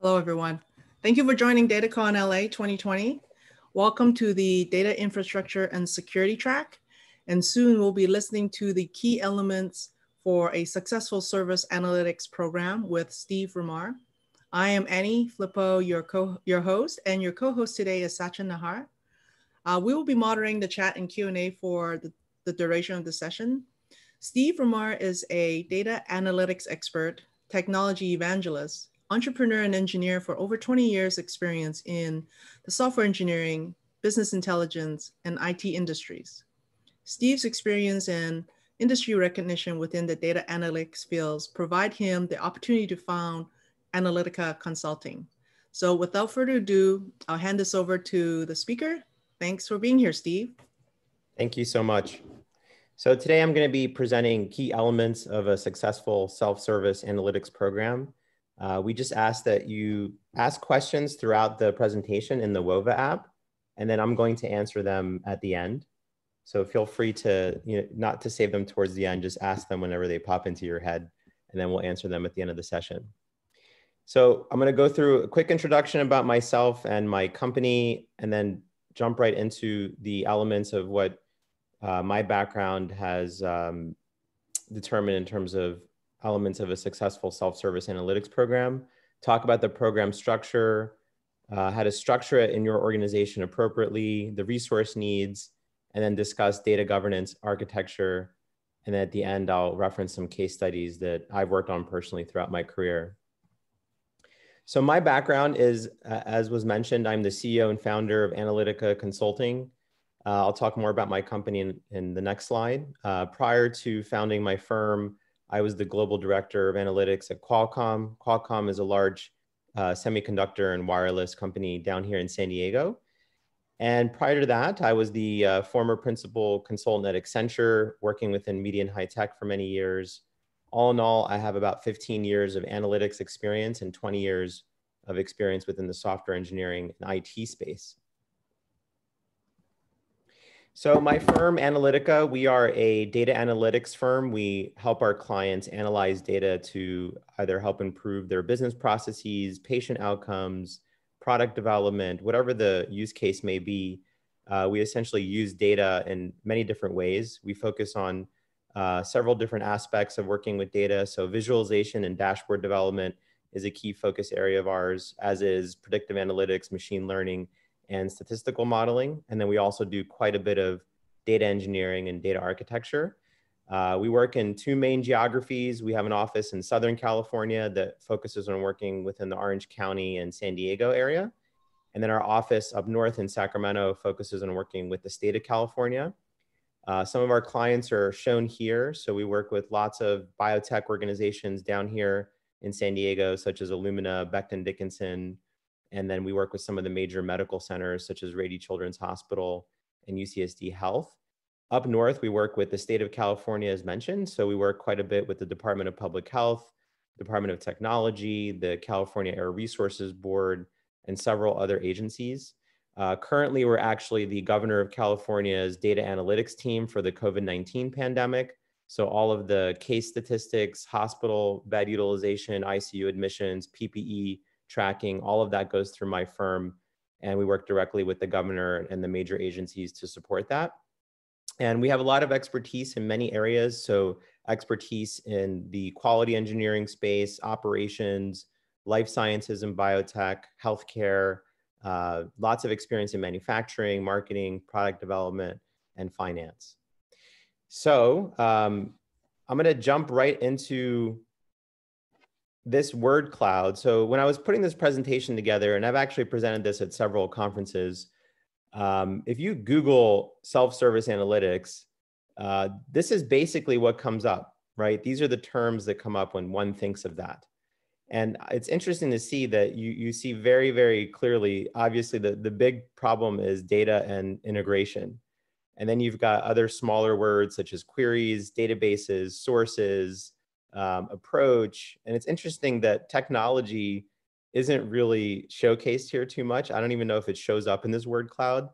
Hello, everyone. Thank you for joining DataCon LA 2020. Welcome to the Data Infrastructure and Security track. And soon we'll be listening to the key elements for a successful service analytics program with Steve Rimar. I am Annie Flippo, your host, and your co-host today is Sachin Nahar. We will be monitoring the chat and Q&A for the duration of the session. Steve Rimar is a data analytics expert, technology evangelist, entrepreneur and engineer for over 20 years experience in the software engineering, business intelligence, and IT industries. Steve's experience and industry recognition within the data analytics fields provide him the opportunity to found Analytica Consulting. So without further ado, I'll hand this over to the speaker. Thanks for being here, Steve. Thank you so much. So today I'm going to be presenting key elements of a successful self-service analytics program. We just ask that you ask questions throughout the presentation in the WOVA app, and then I'm going to answer them at the end. So feel free to, not to save them towards the end, just ask them whenever they pop into your head, and then we'll answer them at the end of the session. So I'm going to go through a quick introduction about myself and my company, and then jump right into the elements of what my background has determined in terms of elements of a successful self-service analytics program, talk about the program structure, how to structure it in your organization appropriately, the resource needs, and then discuss data governance architecture. And then at the end, I'll reference some case studies that I've worked on personally throughout my career. So my background is, as was mentioned, I'm the CEO and founder of Analytica Consulting. I'll talk more about my company in the next slide. Prior to founding my firm, I was the global director of analytics at Qualcomm. Qualcomm is a large semiconductor and wireless company down here in San Diego. And prior to that, I was the former principal consultant at Accenture, working within media and high tech for many years. All in all, I have about 15 years of analytics experience and 20 years of experience within the software engineering and IT space. So my firm, Analytica, we are a data analytics firm. We help our clients analyze data to either help improve their business processes, patient outcomes, product development, whatever the use case may be. We essentially use data in many different ways. We focus on several different aspects of working with data. So visualization and dashboard development is a key focus area of ours, as is predictive analytics, machine learning, and statistical modeling. And then we also do quite a bit of data engineering and data architecture. We work in two main geographies. We have an office in Southern California that focuses on working within the Orange County and San Diego area. And then our office up north in Sacramento focuses on working with the state of California. Some of our clients are shown here. So we work with lots of biotech organizations down here in San Diego, such as Illumina, Becton Dickinson. And then we work with some of the major medical centers, such as Rady Children's Hospital and UCSD Health. Up north, we work with the state of California, as mentioned. So we work quite a bit with the Department of Public Health, Department of Technology, the California Air Resources Board, and several other agencies. Currently, we're actually the governor of California's data analytics team for the COVID-19 pandemic. So all of the case statistics, hospital bed utilization, ICU admissions, PPE tracking, all of that goes through my firm. And we work directly with the governor and the major agencies to support that. And we have a lot of expertise in many areas. So expertise in the quality engineering space, operations, life sciences and biotech, healthcare, lots of experience in manufacturing, marketing, product development, and finance. So I'm going to jump right into this word cloud. So when I was putting this presentation together, and I've actually presented this at several conferences, if you Google self-service analytics, this is basically what comes up, right? These are the terms that come up when one thinks of that. And it's interesting to see that you see very, very clearly, obviously, the big problem is data and integration. And then you've got other smaller words such as queries, databases, sources, approach. And it's interesting that technology isn't really showcased here too much. I don't even know if it shows up in this word cloud.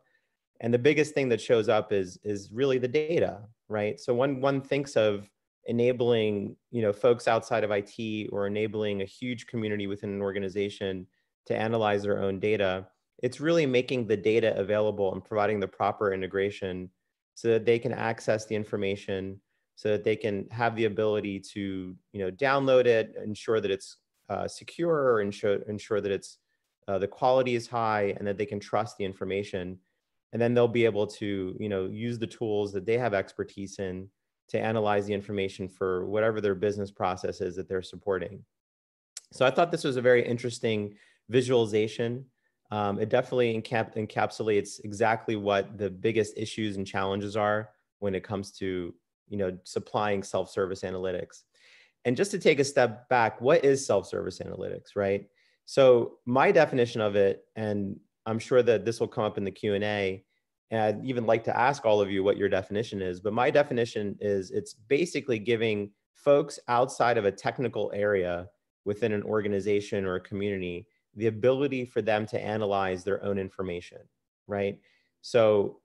And the biggest thing that shows up is really the data, right? So one thinks of enabling, folks outside of IT or enabling a huge community within an organization to analyze their own data. It's really making the data available and providing the proper integration so that they can access the information, so that they can have the ability to, download it, ensure that it's secure, ensure that it's the quality is high, and that they can trust the information. And then they'll be able to, use the tools that they have expertise in to analyze the information for whatever their business process is that they're supporting. So I thought this was a very interesting visualization. It definitely encapsulates exactly what the biggest issues and challenges are when it comes to, supplying self-service analytics. And just to take a step back, what is self-service analytics, right? So my definition of it, and I'm sure that this will come up in the Q&A, and I'd even like to ask all of you what your definition is, but my definition is it's basically giving folks outside of a technical area within an organization or a community the ability for them to analyze their own information, right? So,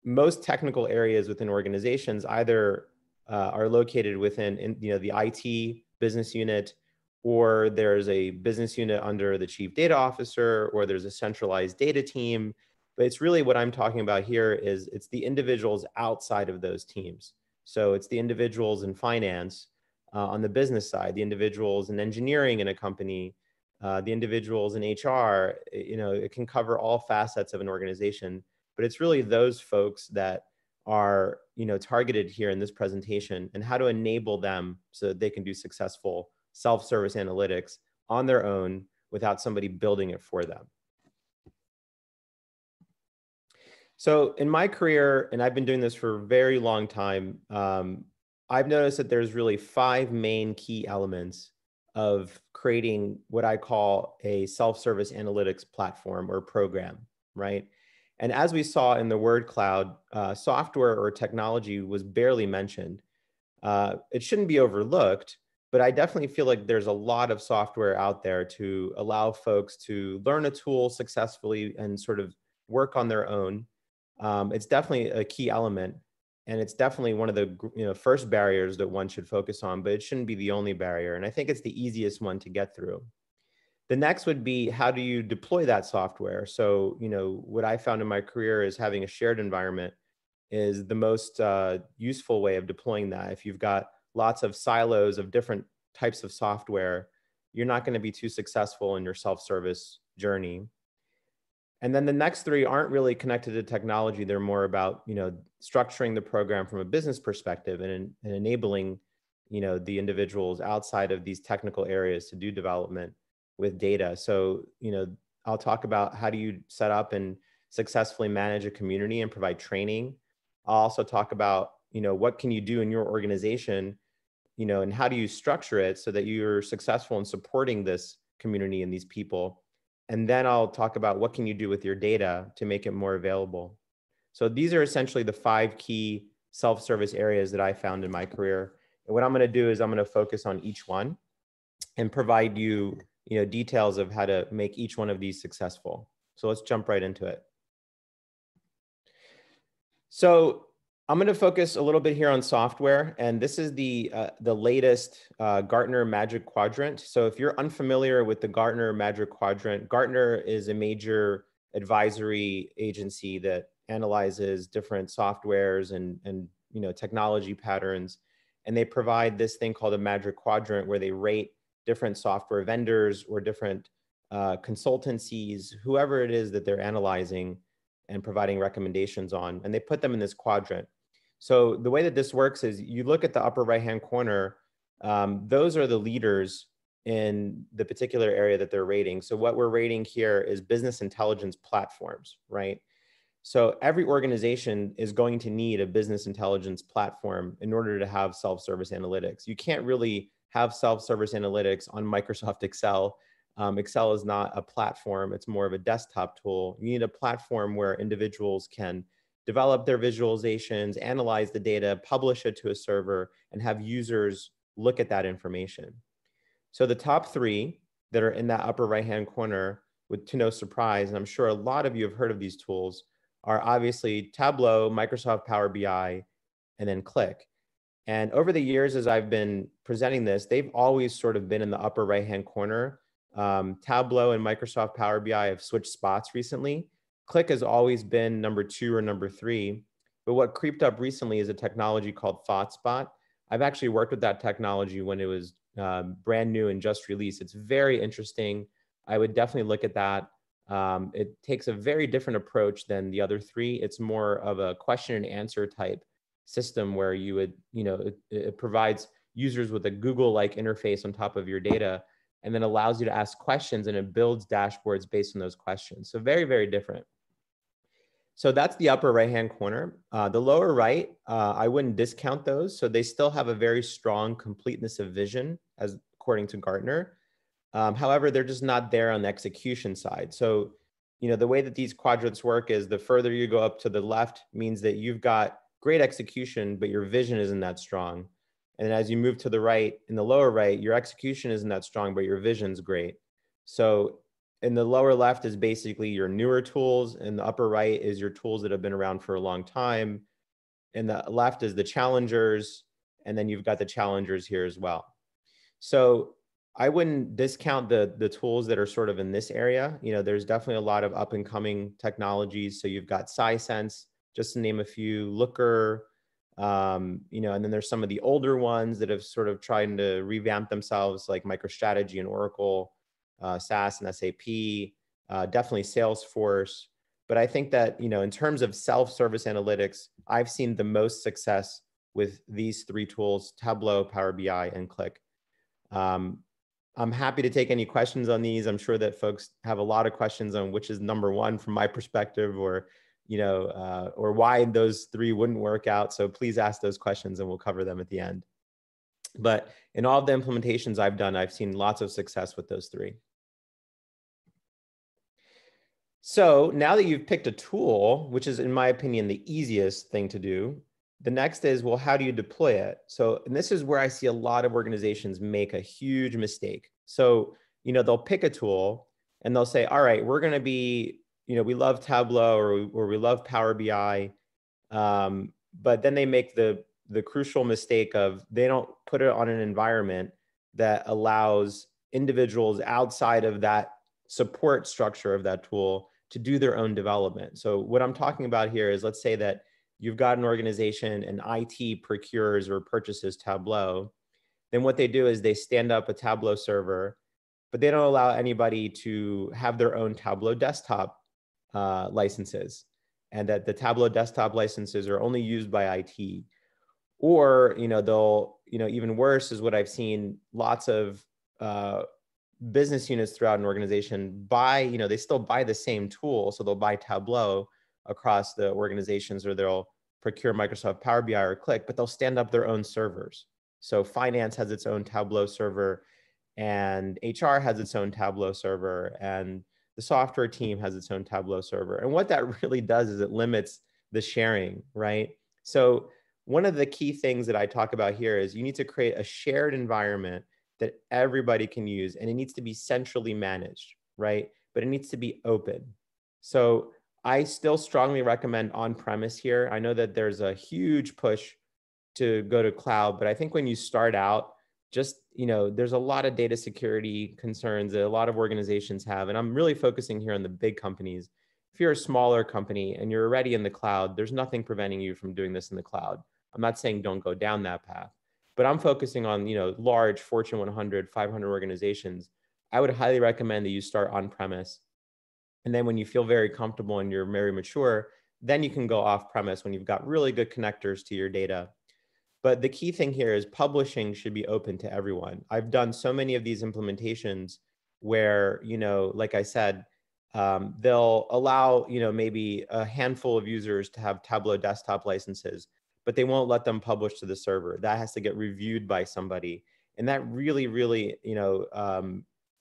most technical areas within organizations either are located within, the IT business unit, or there's a business unit under the chief data officer, or there's a centralized data team. But it's really what I'm talking about here is it's the individuals outside of those teams. So it's the individuals in finance on the business side, the individuals in engineering in a company, the individuals in HR. It can cover all facets of an organization, but it's really those folks that are, targeted here in this presentation, and how to enable them so that they can do successful self-service analytics on their own without somebody building it for them. So in my career, and I've been doing this for a very long time, I've noticed that there's really 5 main key elements of creating what I call a self-service analytics platform or program, right? And as we saw in the word cloud, software or technology was barely mentioned. It shouldn't be overlooked, but I definitely feel like there's a lot of software out there to allow folks to learn a tool successfully and sort of work on their own. It's definitely a key element, and it's definitely one of the first barriers that one should focus on, but it shouldn't be the only barrier. And I think it's the easiest one to get through. The next would be, how do you deploy that software? So, what I found in my career is having a shared environment is the most useful way of deploying that. If you've got lots of silos of different types of software, you're not going to be too successful in your self-service journey. And then the next 3 aren't really connected to technology. They're more about, structuring the program from a business perspective and enabling, the individuals outside of these technical areas to do development with data. So, I'll talk about how do you set up and successfully manage a community and provide training. I'll also talk about, what can you do in your organization, and how do you structure it so that you're successful in supporting this community and these people. And then I'll talk about what can you do with your data to make it more available. So these are essentially the 5 key self-service areas that I found in my career. And what I'm going to do is I'm going to focus on each one and provide you, details of how to make each one of these successful. So let's jump right into it. So I'm going to focus a little bit here on software, and this is the latest Gartner Magic Quadrant. So if you're unfamiliar with the Gartner Magic Quadrant, Gartner is a major advisory agency that analyzes different softwares and technology patterns, and they provide this thing called a Magic Quadrant where they rate different software vendors or different consultancies, whoever it is that they're analyzing and providing recommendations on, and they put them in this quadrant. So the way that this works is you look at the upper right-hand corner, those are the leaders in the particular area that they're rating. So what we're rating here is business intelligence platforms, right? So every organization is going to need a business intelligence platform in order to have self-service analytics. You can't really have self-service analytics on Microsoft Excel. Excel is not a platform, it's more of a desktop tool. You need a platform where individuals can develop their visualizations, analyze the data, publish it to a server, and have users look at that information. So the top 3 that are in that upper right-hand corner, to no surprise, and I'm sure a lot of you have heard of these tools, are obviously Tableau, Microsoft Power BI, and then Qlik. And over the years, as I've been presenting this, they've always sort of been in the upper right-hand corner Tableau and Microsoft Power BI have switched spots recently. Qlik has always been number 2 or number 3. But what creeped up recently is a technology called ThoughtSpot. I've actually worked with that technology when it was brand new and just released. It's very interesting. I would definitely look at that. It takes a very different approach than the other 3. It's more of a question and answer type system where you would, it provides users with a Google-like interface on top of your data, and then allows you to ask questions, and it builds dashboards based on those questions. So very, very different. So that's the upper right-hand corner. The lower right, I wouldn't discount those. So they still have a very strong completeness of vision, as according to Gartner. However, they're just not there on the execution side. So, the way that these quadrants work is the further you go up to the left means that you've got great execution, but your vision isn't that strong. And as you move to the right, in the lower right, your execution isn't that strong, but your vision's great. So in the lower left is basically your newer tools, and the upper right is your tools that have been around for a long time. And the left is the challengers, and then you've got the challengers here as well. So I wouldn't discount the tools that are sort of in this area. There's definitely a lot of up and coming technologies. So you've got SciSense, just to name a few, Looker, and then there's some of the older ones that have sort of tried to revamp themselves, like MicroStrategy and Oracle, SAS and SAP, definitely Salesforce. But I think that, in terms of self-service analytics, I've seen the most success with these 3 tools: Tableau, Power BI, and Qlik. I'm happy to take any questions on these. I'm sure that folks have a lot of questions on which is number 1 from my perspective, or or why those 3 wouldn't work out. So please ask those questions and we'll cover them at the end. But in all of the implementations I've done, I've seen lots of success with those 3. So now that you've picked a tool, which is, in my opinion, the easiest thing to do, the next is, well, how do you deploy it? So, and this is where I see a lot of organizations make a huge mistake. So, they'll pick a tool and they'll say, all right, we're going to be, we love Tableau or we love Power BI. But then they make the crucial mistake of they don't put it on an environment that allows individuals outside of that support structure of that tool to do their own development. So what I'm talking about here is, let's say that you've got an organization and IT procures or purchases Tableau. Then what they do is they stand up a Tableau server, but they don't allow anybody to have their own Tableau desktop licenses, and that the Tableau desktop licenses are only used by IT. Or, they'll, even worse is what I've seen, lots of business units throughout an organization buy, they still buy the same tool. So they'll buy Tableau across the organizations, or they'll procure Microsoft Power BI or Qlik, but they'll stand up their own servers. So finance has its own Tableau server, and HR has its own Tableau server, and the software team has its own Tableau server. And what that really does is it limits the sharing, right? So one of the key things that I talk about here is you need to create a shared environment that everybody can use, and it needs to be centrally managed, right? But it needs to be open. So I still strongly recommend on-premise here. I know that there's a huge push to go to cloud, but I think when you start out, just, there's a lot of data security concerns that a lot of organizations have. And I'm really focusing here on the big companies. If you're a smaller company and you're already in the cloud, there's nothing preventing you from doing this in the cloud. I'm not saying don't go down that path, but I'm focusing on, large Fortune 100, 500 organizations. I would highly recommend that you start on-premise. And then when you feel very comfortable and you're very mature, then you can go off-premise when you've got really good connectors to your data. But the key thing here is publishing should be open to everyone. I've done so many of these implementations where, like I said, they'll allow, maybe a handful of users to have Tableau desktop licenses, but they won't let them publish to the server. That has to get reviewed by somebody. And that really, really,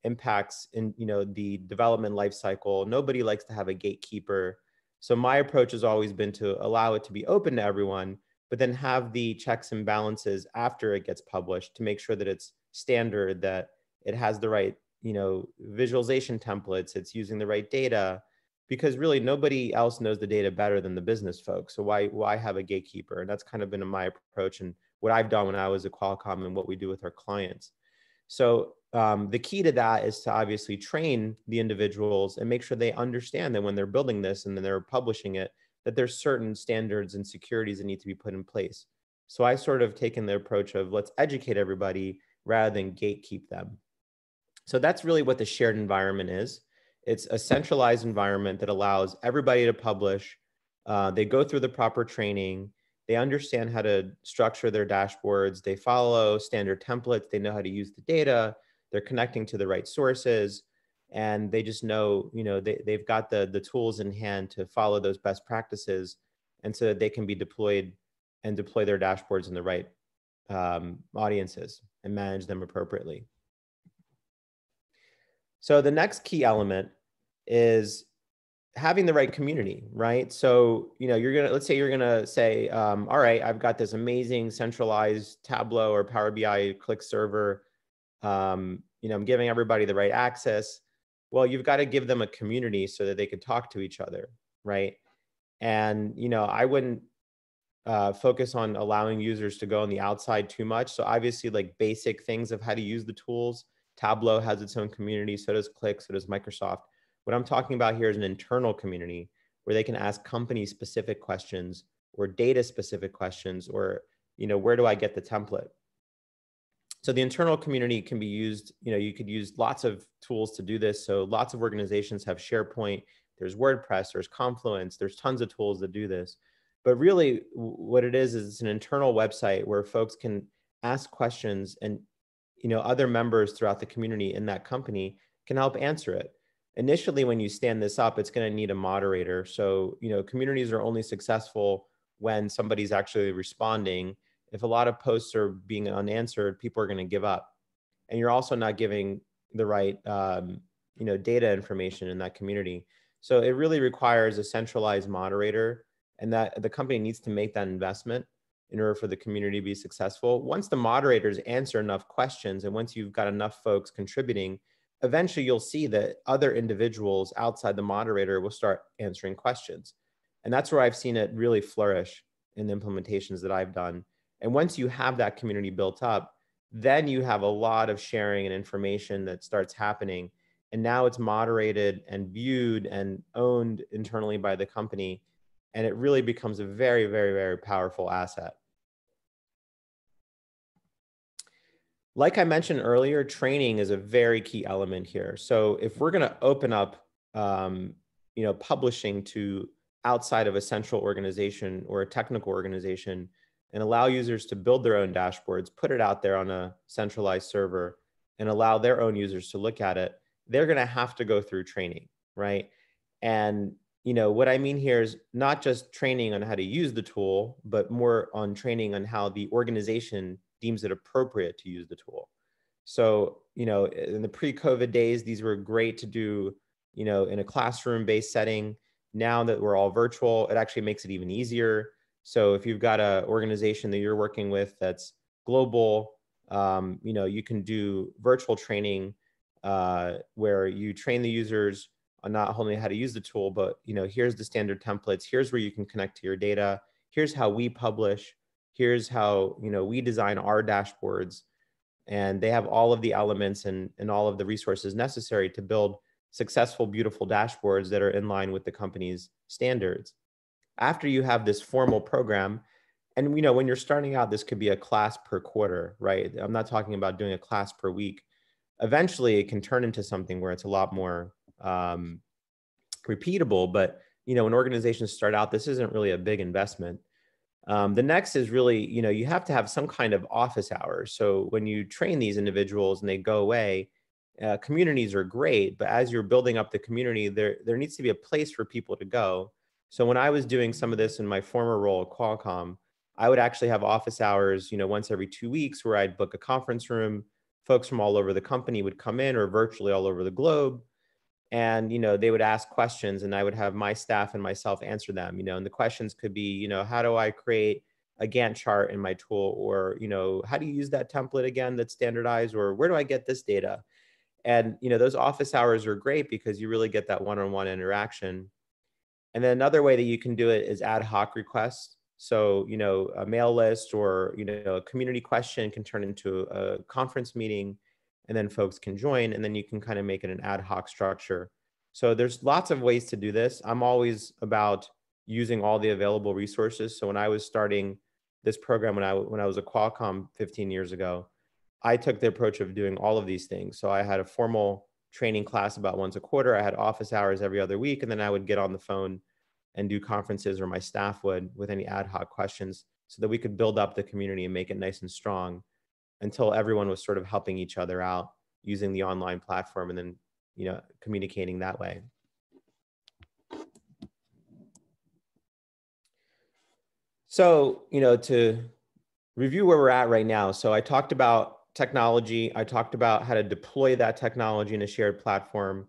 impacts in, the development lifecycle. Nobody likes to have a gatekeeper. So my approach has always been to allow it to be open to everyone, but then have the checks and balances after it gets published to make sure that it's standard, that it has the right, visualization templates, it's using the right data, because really nobody else knows the data better than the business folks. So why have a gatekeeper? And that's kind of been my approach and what I've done when I was at Qualcomm and what we do with our clients. So the key to that is to obviously train the individuals and make sure they understand that when they're building this and then they're publishing it, that there's certain standards and securities that need to be put in place. So I sort of taken the approach of let's educate everybody rather than gatekeep them. So that's really what the shared environment is. It's a centralized environment that allows everybody to publish. They go through the proper training. They understand how to structure their dashboards. They follow standard templates. They know how to use the data. They're connecting to the right sources. And they just know, they've got the tools in hand to follow those best practices. And so that they can be deployed and deploy their dashboards in the right audiences and manage them appropriately. So the next key element is having the right community, right? So, let's say you're gonna say, all right, I've got this amazing centralized Tableau or Power BI click server. I'm giving everybody the right access. Well, you've got to give them a community so that they can talk to each other, right? And, I wouldn't focus on allowing users to go on the outside too much. So obviously like basic things of how to use the tools. Tableau has its own community, so does Qlik, so does Microsoft. What I'm talking about here is an internal community where they can ask company specific questions or data specific questions, or, where do I get the template? So the internal community can be used, you could use lots of tools to do this. So lots of organizations have SharePoint, there's WordPress, there's Confluence, there's tons of tools that do this. But really what it is it's an internal website where folks can ask questions, and other members throughout the community in that company can help answer it. Initially, when you stand this up, it's going to need a moderator. So, communities are only successful when somebody's actually responding. If a lot of posts are being unanswered, people are going to give up. And you're also not giving the right, data information in that community. So it really requires a centralized moderator, and that the company needs to make that investment in order for the community to be successful. Once the moderators answer enough questions, and once you've got enough folks contributing, eventually you'll see that other individuals outside the moderator will start answering questions. And that's where I've seen it really flourish in the implementations that I've done. And once you have that community built up, then you have a lot of sharing and information that starts happening. And now it's moderated and viewed and owned internally by the company. And it really becomes a very, very, very powerful asset. Like I mentioned earlier, training is a very key element here. So if we're going to open up, publishing to outside of a central organization or a technical organization and allow users to build their own dashboards, put it out there on a centralized server and allow their own users to look at it, they're going to have to go through training, right? And what I mean here is not just training on how to use the tool, but more on training on how the organization deems it appropriate to use the tool. So, in the pre-COVID days, these were great to do, in a classroom-based setting. Now that we're all virtual, it actually makes it even easier. So if you've got an organization that you're working with that's global, you can do virtual training where you train the users on not only how to use the tool, but here's the standard templates. Here's where you can connect to your data. Here's how we publish. Here's how we design our dashboards. And they have all of the elements and all of the resources necessary to build successful, beautiful dashboards that are in line with the company's standards. After you have this formal program, and when you're starting out, this could be a class per quarter, right? I'm not talking about doing a class per week. Eventually, it can turn into something where it's a lot more repeatable. But when organizations start out, this isn't really a big investment. The next is really, you have to have some kind of office hours. So when you train these individuals and they go away, communities are great, but as you're building up the community, there needs to be a place for people to go. So when I was doing some of this in my former role at Qualcomm, I would actually have office hours, once every 2 weeks where I'd book a conference room. Folks from all over the company would come in, or virtually all over the globe. And, they would ask questions and I would have my staff and myself answer them, and the questions could be, how do I create a Gantt chart in my tool? Or, how do you use that template again that's standardized? Or where do I get this data? And, those office hours are great because you really get that one-on-one interaction. And then another way that you can do it is ad hoc requests. So, a mail list or, a community question can turn into a conference meeting. and then folks can join, and then you can kind of make it an ad hoc structure. So there's lots of ways to do this. I'm always about using all the available resources. So when I was starting this program, when I was at Qualcomm 15 years ago, I took the approach of doing all of these things. So I had a formal training class about once a quarter. I had office hours every other week, and then I would get on the phone and do conferences, or my staff would, with any ad hoc questions, so that we could build up the community and make it nice and strong until everyone was sort of helping each other out using the online platform, and then, you know, communicating that way. So, you know, to review where we're at right now. So I talked about technology. I talked about how to deploy that technology in a shared platform.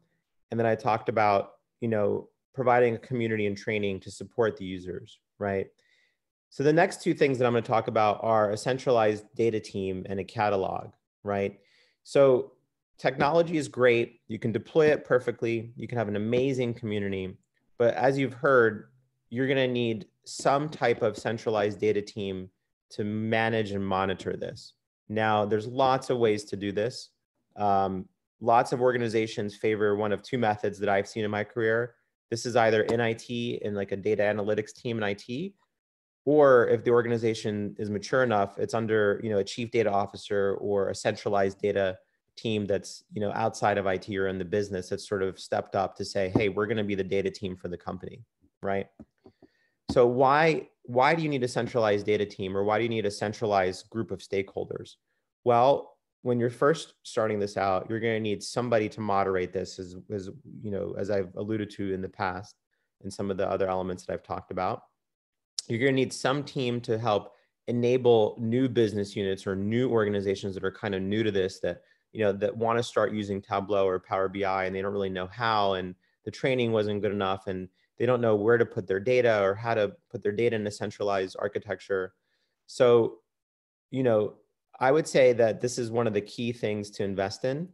And then I talked about, you know, providing a community and training to support the users, right? So the next two things that I'm going to talk about are a centralized data team and a catalog, right? So technology is great. You can deploy it perfectly. You can have an amazing community. But as you've heard, you're going to need some type of centralized data team to manage and monitor this. Now, there's lots of ways to do this. Lots of organizations favor one of two methods that I've seen in my career. This is either in IT, in like a data analytics team in IT, or if the organization is mature enough, it's under, you know, a chief data officer or a centralized data team that's, you know, outside of IT or in the business, that's sort of stepped up to say, hey, we're going to be the data team for the company, right? So why do you need a centralized data team, or why do you need a centralized group of stakeholders? Well, when you're first starting this out, you're going to need somebody to moderate this, as you know, as I've alluded to in the past, and some of the other elements that I've talked about. You're going to need some team to help enable new business units or new organizations that are kind of new to this, that, you know, that want to start using Tableau or Power BI, and they don't really know how, and the training wasn't good enough, and they don't know where to put their data or how to put their data in a centralized architecture. So, you know, I would say that this is one of the key things to invest in.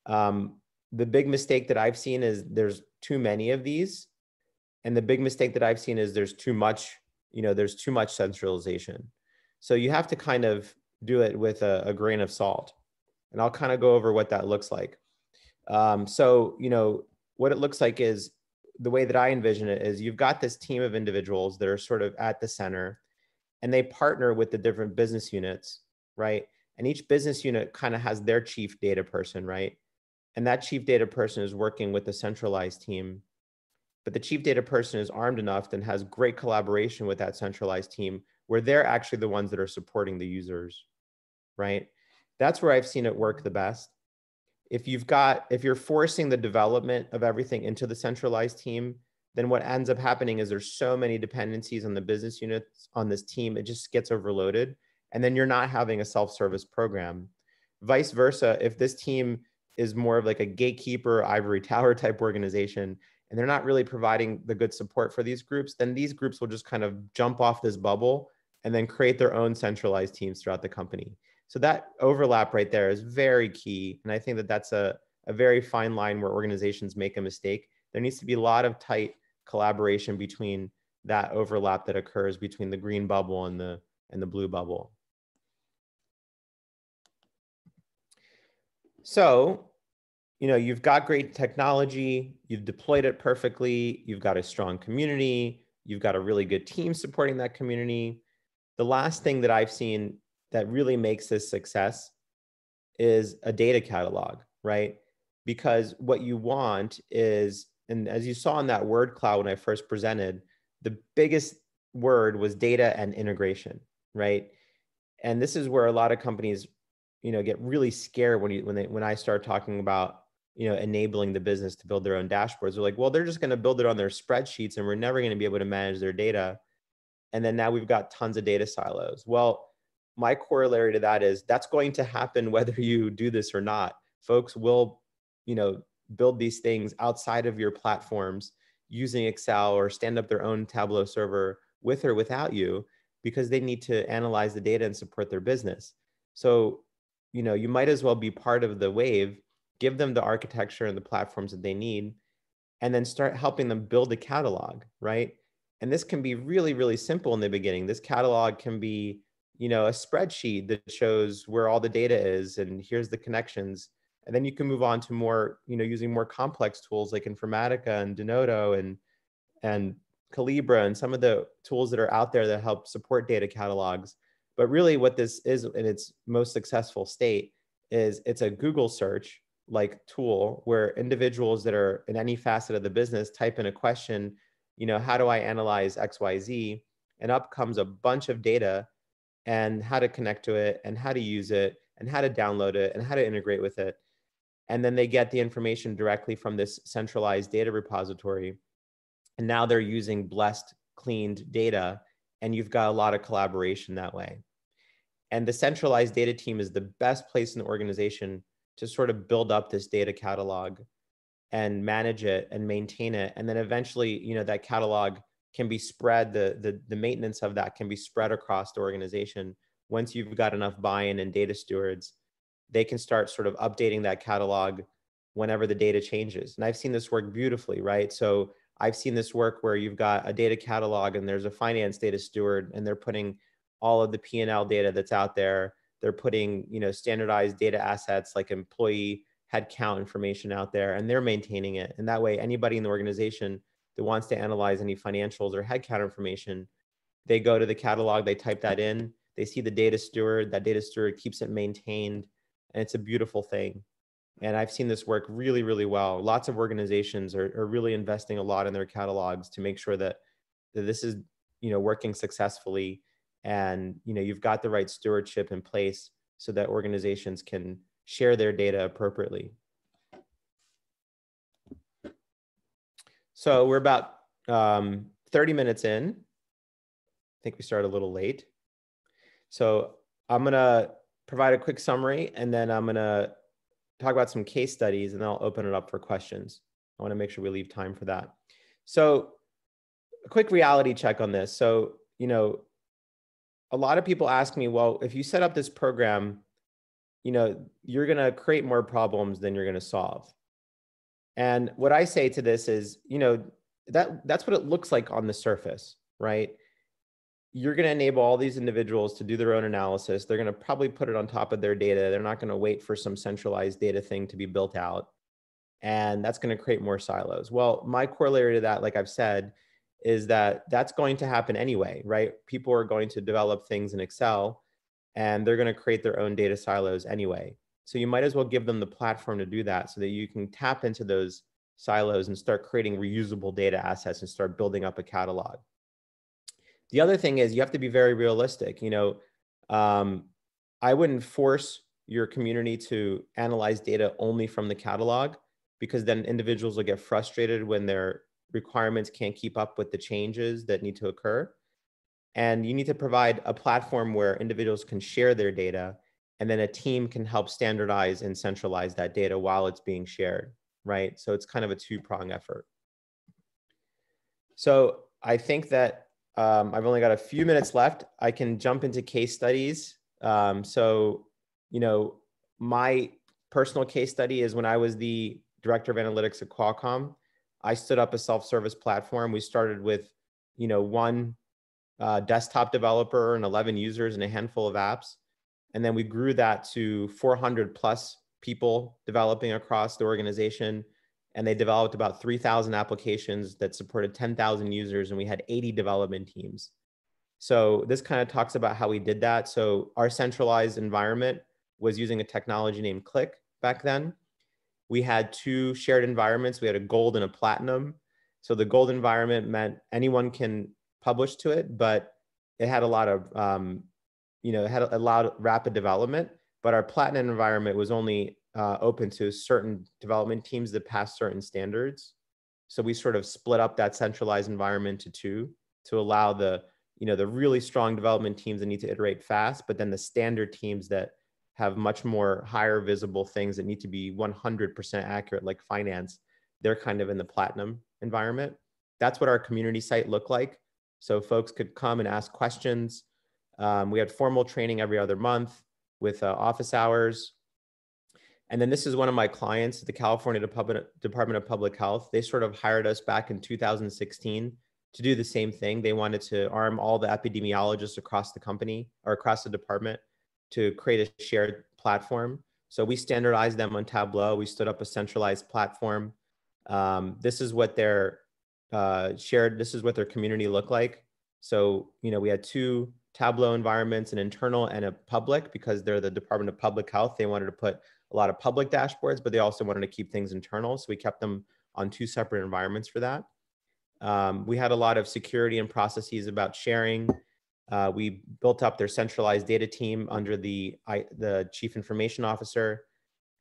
The big mistake that I've seen is there's too many of these. And the big mistake that I've seen is there's too much, you know, there's too much centralization. So you have to kind of do it with a grain of salt. And I'll kind of go over what that looks like. So, you know, what it looks like is, the way that I envision it is, you've got this team of individuals that are sort of at the center, and they partner with the different business units, right? And each business unit kind of has their chief data person, right? And that chief data person is working with the centralized team. But the chief data person is armed enough and has great collaboration with that centralized team, where they're actually the ones that are supporting the users, right? That's where I've seen it work the best. If you're forcing the development of everything into the centralized team, then what ends up happening is there's so many dependencies on the business units on this team, it just gets overloaded. And then you're not having a self-service program. Vice versa, if this team is more of like a gatekeeper, ivory tower type organization, and they're not really providing the good support for these groups, then these groups will just kind of jump off this bubble and then create their own centralized teams throughout the company. So that overlap right there is very key. And I think that that's a very fine line where organizations make a mistake. There needs to be a lot of tight collaboration between that overlap that occurs between the green bubble and the blue bubble. So, you know, you've got great technology, you've deployed it perfectly, you've got a strong community, you've got a really good team supporting that community. The last thing that I've seen that really makes this success is a data catalog, right? Because what you want is, and as you saw in that word cloud when I first presented, the biggest word was data and integration, right? And this is where a lot of companies, you know, get really scared when I start talking about, you know, enabling the business to build their own dashboards. They're like, well, they're just going to build it on their spreadsheets, and we're never going to be able to manage their data. And then now we've got tons of data silos. Well, my corollary to that is that's going to happen whether you do this or not. Folks will, you know, build these things outside of your platforms using Excel, or stand up their own Tableau server with or without you, because they need to analyze the data and support their business. So, you know, you might as well be part of the wave, give them the architecture and the platforms that they need, and then start helping them build a catalog, right? And this can be really, really simple in the beginning. This catalog can be, you know, a spreadsheet that shows where all the data is, and here's the connections. And then you can move on to more, using more complex tools like Informatica and Denodo and Calibra and some of the tools that are out there that help support data catalogs. But really what this is in its most successful state is it's a Google search like tool where individuals that are in any facet of the business type in a question, how do I analyze XYZ? And up comes a bunch of data and how to connect to it and how to use it and how to download it and how to integrate with it. And then they get the information directly from this centralized data repository. And now they're using blessed, cleaned data, and you've got a lot of collaboration that way. And the centralized data team is the best place in the organization to sort of build up this data catalog and manage it and maintain it. And then eventually, that catalog can be spread, the maintenance of that can be spread across the organization. Once you've got enough buy-in and data stewards, they can start sort of updating that catalog whenever the data changes. And I've seen this work beautifully, right? So I've seen this work where you've got a data catalog and there's a finance data steward and they're putting all of the P&L data that's out there. They're putting, standardized data assets like employee headcount information out there, and they're maintaining it. And that way, anybody in the organization that wants to analyze any financials or headcount information, they go to the catalog, they type that in, they see the data steward, that data steward keeps it maintained, and it's a beautiful thing. And I've seen this work really, really well. Lots of organizations are really investing a lot in their catalogs to make sure that this is, working successfully, and you've got the right stewardship in place so that organizations can share their data appropriately. So we're about 30 minutes in. I think we started a little late. So I'm gonna provide a quick summary, and then I'm gonna talk about some case studies, and then I'll open it up for questions. I wanna make sure we leave time for that. So a quick reality check on this. So, a lot of people ask me, well, if you set up this program, you're going to create more problems than you're going to solve. And what I say to this is, that's what it looks like on the surface, right? You're going to enable all these individuals to do their own analysis. They're going to probably put it on top of their data. They're not going to wait for some centralized data thing to be built out. And that's going to create more silos. Well, my corollary to that, like I've said, is that that's going to happen anyway, right? People are going to develop things in Excel and they're going to create their own data silos anyway. So you might as well give them the platform to do that so that you can tap into those silos and start creating reusable data assets and start building up a catalog. The other thing is you have to be very realistic. I wouldn't force your community to analyze data only from the catalog, because then individuals will get frustrated when their requirements can't keep up with the changes that need to occur. And you need to provide a platform where individuals can share their data, and then a team can help standardize and centralize that data while it's being shared, right? So it's kind of a two-prong effort. So I think that I've only got a few minutes left. I can jump into case studies. My personal case study is when I was the director of analytics at Qualcomm. I stood up a self-service platform. We started with, one desktop developer and 11 users and a handful of apps. And then we grew that to 400 plus people developing across the organization. And they developed about 3,000 applications that supported 10,000 users, and we had 80 development teams. So this kind of talks about how we did that. So our centralized environment was using a technology named Click back then. We had two shared environments. We had a gold and a platinum. So the gold environment meant anyone can publish to it, but it had a lot of, it had a lot of rapid development. But our platinum environment was only open to certain development teams that passed certain standards. So we sort of split up that centralized environment to two to allow the really strong development teams that need to iterate fast, but then the standard teams that have much more higher visible things that need to be 100% accurate, like finance, they're kind of in the platinum environment. That's what our community site looked like. So folks could come and ask questions. We had formal training every other month with office hours. And then this is one of my clients, the California Department of Public Health. They sort of hired us back in 2016 to do the same thing. They wanted to arm all the epidemiologists across the company or across the department to create a shared platform So we standardized them on Tableau. We stood up a centralized platform. This is what their this is what their community looked like. So, we had 2 Tableau environments, an internal and a public, because they're the Department of Public Health. They wanted to put a lot of public dashboards, but they also wanted to keep things internal. So we kept them on 2 separate environments for that. We had a lot of security and processes about sharing. We built up their centralized data team under the chief information officer.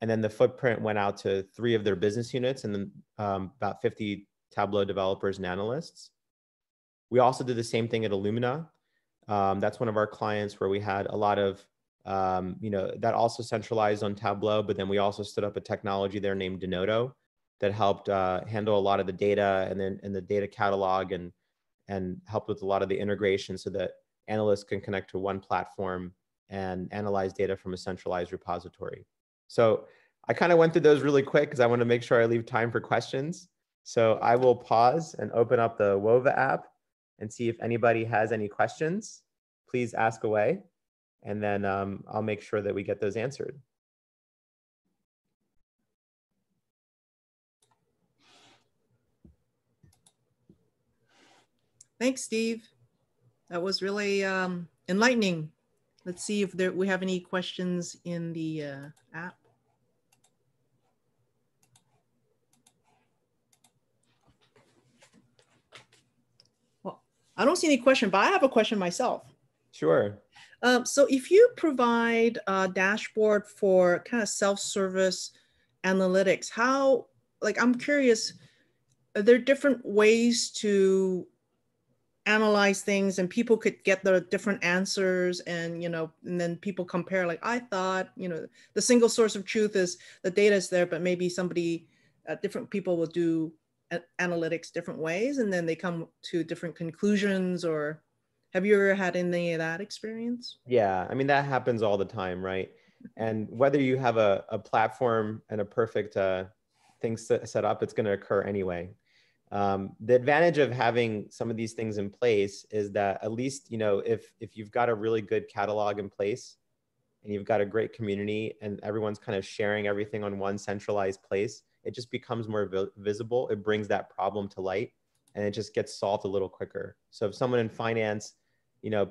And then the footprint went out to 3 of their business units and then about 50 Tableau developers and analysts. We also did the same thing at Illumina. That's one of our clients where we had a lot of, that also centralized on Tableau, but then we also stood up a technology there named Denodo that helped handle a lot of the data and the data catalog and helped with a lot of the integration so that analysts can connect to one platform and analyze data from a centralized repository. So I kind of went through those really quick because I want to make sure I leave time for questions. So I will pause and open up the Wova app and see if anybody has any questions. Please ask away, and then I'll make sure that we get those answered. Thanks, Steve. That was really enlightening. Let's see if we have any questions in the app. Well, I don't see any question, but I have a question myself. Sure. So if you provide a dashboard for kind of self-service analytics, I'm curious, are there different ways to analyze things and people could get the different answers and then people compare, like, I thought, the single source of truth is the data is there, but maybe different people will do analytics different ways and then they come to different conclusions? Or have you ever had any of that experience? Yeah, I mean, that happens all the time, right? And whether you have a platform and a perfect thing set up, it's going to occur anyway. The advantage of having some of these things in place is that at least, if you've got a really good catalog in place and you've got a great community and everyone's kind of sharing everything on one centralized place, it just becomes more visible. It brings that problem to light and it just gets solved a little quicker. So if someone in finance,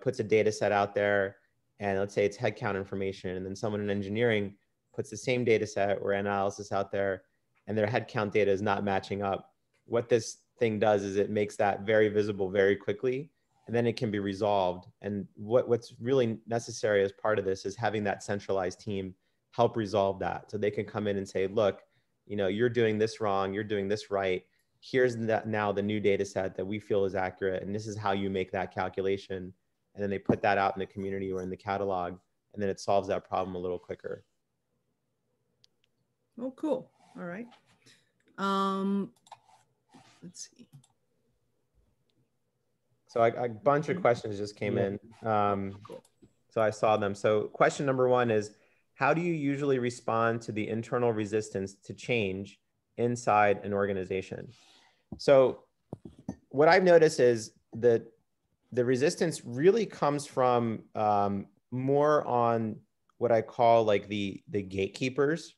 puts a data set out there and let's say it's headcount information, and then someone in engineering puts the same data set or analysis out there and their headcount data is not matching up, what this thing does is it makes that very visible very quickly, and then it can be resolved. And what's really necessary as part of this is having that centralized team help resolve that. So they can come in and say, look, you're doing this wrong, you're doing this right. Here's now the new data set that we feel is accurate, and this is how you make that calculation. And then they put that out in the community or in the catalog, and then it solves that problem a little quicker. Oh, cool. All right. Let's see. So a bunch of questions just came in. Cool. So I saw them. So question number 1 is, how do you usually respond to the internal resistance to change inside an organization? So what I've noticed is that the resistance really comes from more on what I call like the gatekeepers.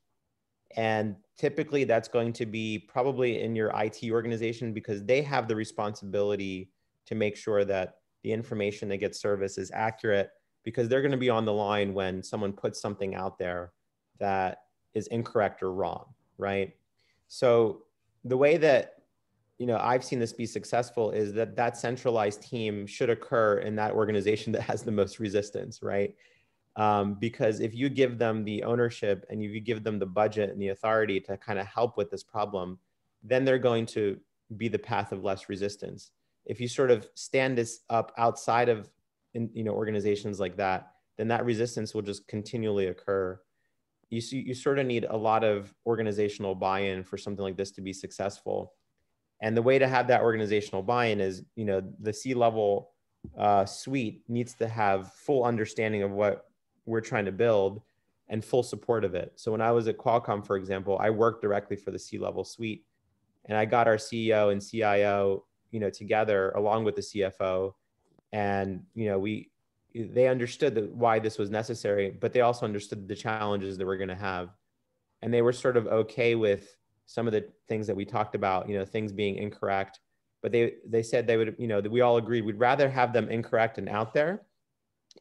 And typically that's going to be probably in your IT organization, because they have the responsibility to make sure that the information that gets serviced is accurate, because they're going to be on the line when someone puts something out there that is incorrect or wrong, right? So the way that I've seen this be successful is that centralized team should occur in that organization that has the most resistance, right? Because if you give them the ownership and if you give them the budget and the authority to kind of help with this problem, then they're going to be the path of less resistance. If you sort of stand this up outside of organizations like that, then that resistance will just continually occur. You sort of need a lot of organizational buy-in for something like this to be successful. And the way to have that organizational buy-in is, the C-level suite needs to have full understanding of what we're trying to build and full support of it. So when I was at Qualcomm, for example, I worked directly for the C-level suite, and I got our CEO and CIO, together along with the CFO, and we they understood why this was necessary, but they also understood the challenges that we're going to have. And they were sort of okay with some of the things that we talked about, things being incorrect, but they said they would, that we all agreed we'd rather have them incorrect and out there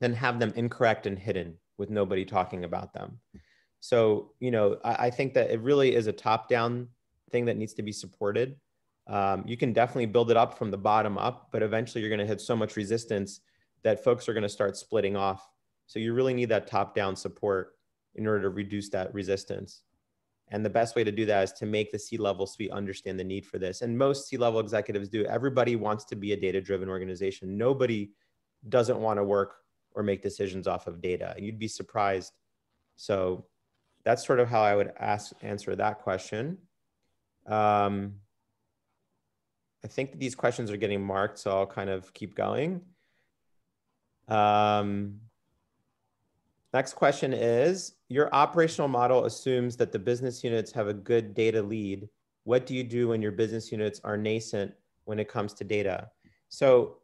than have them incorrect and hidden with nobody talking about them. So, I think that it really is a top-down thing that needs to be supported. You can definitely build it up from the bottom up, but eventually you're going to hit so much resistance that folks are going to start splitting off. So you really need that top-down support in order to reduce that resistance. And the best way to do that is to make the C-level suite understand the need for this. And most C-level executives do. Everybody wants to be a data-driven organization. Nobody doesn't want to work or make decisions off of data. You'd be surprised. So that's sort of how I would answer that question. I think that these questions are getting marked, so I'll kind of keep going. Next question is, your operational model assumes that the business units have a good data lead. What do you do when your business units are nascent when it comes to data? So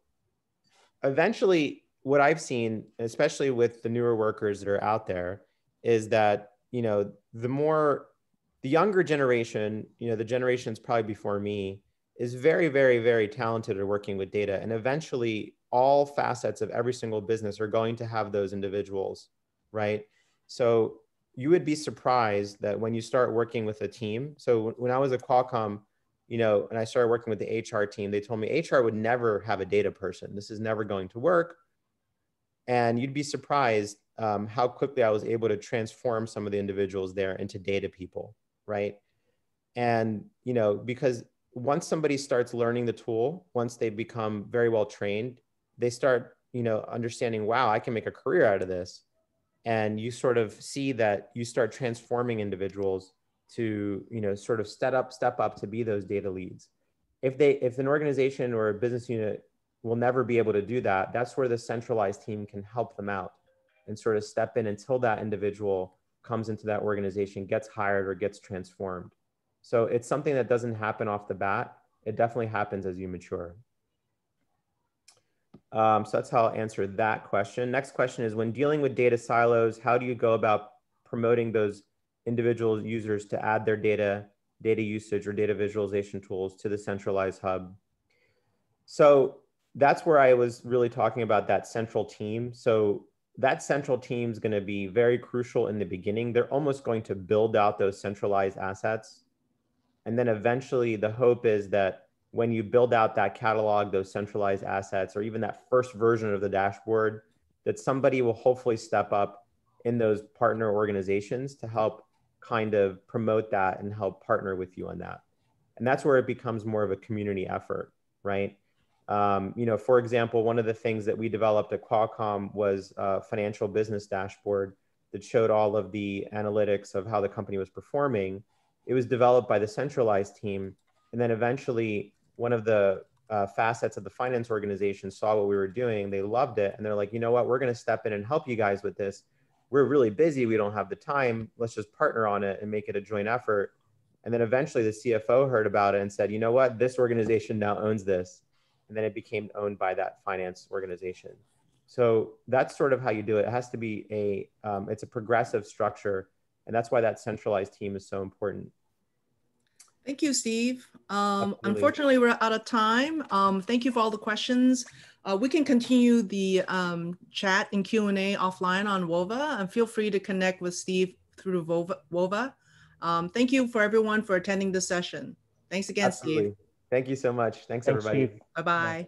eventually what I've seen, especially with the newer workers that are out there, is that, the younger generation, the generations probably before me, is very, very, very talented at working with data. And eventually all facets of every single business are going to have those individuals, right? So you would be surprised that when you start working with a team. So when I was at Qualcomm, and I started working with the HR team, they told me HR would never have a data person. This is never going to work. And you'd be surprised how quickly I was able to transform some of the individuals there into data people, right? And, because once somebody starts learning the tool, once they become very well trained, they start, understanding, wow, I can make a career out of this. And you sort of see that you start transforming individuals to, sort of step up to be those data leads. If an organization or a business unit will never be able to do that, that's where the centralized team can help them out and sort of step in until that individual comes into that organization, gets hired or gets transformed. So it's something that doesn't happen off the bat. It definitely happens as you mature. So that's how I'll answer that question. Next question is, when dealing with data silos, how do you go about promoting those individual users to add their data usage or data visualization tools to the centralized hub? So that's where I was really talking about that central team. So that central team is going to be very crucial in the beginning. They're almost going to build out those centralized assets. And then eventually the hope is that when you build out that catalog, those centralized assets, or even that first version of the dashboard, that somebody will hopefully step up in those partner organizations to help kind of promote that and help partner with you on that. And that's where it becomes more of a community effort, right? For example, one of the things that we developed at Qualcomm was a financial business dashboard that showed all of the analytics of how the company was performing. It was developed by the centralized team. And then eventually one of the facets of the finance organization saw what we were doing. They loved it. And they're like, you know what, we're going to step in and help you guys with this. We're really busy. We don't have the time. Let's just partner on it and make it a joint effort. And then eventually the CFO heard about it and said, you know what, this organization now owns this. And then it became owned by that finance organization. So that's sort of how you do it. It has to be it's a progressive structure. And that's why that centralized team is so important. Thank you, Steve. Unfortunately, we're out of time. Thank you for all the questions. We can continue the chat and Q&A offline on Wova, and feel free to connect with Steve through Wova. Thank you for everyone for attending this session. Thanks again, Absolutely. Steve. Thank you so much. Thanks everybody. Bye-bye.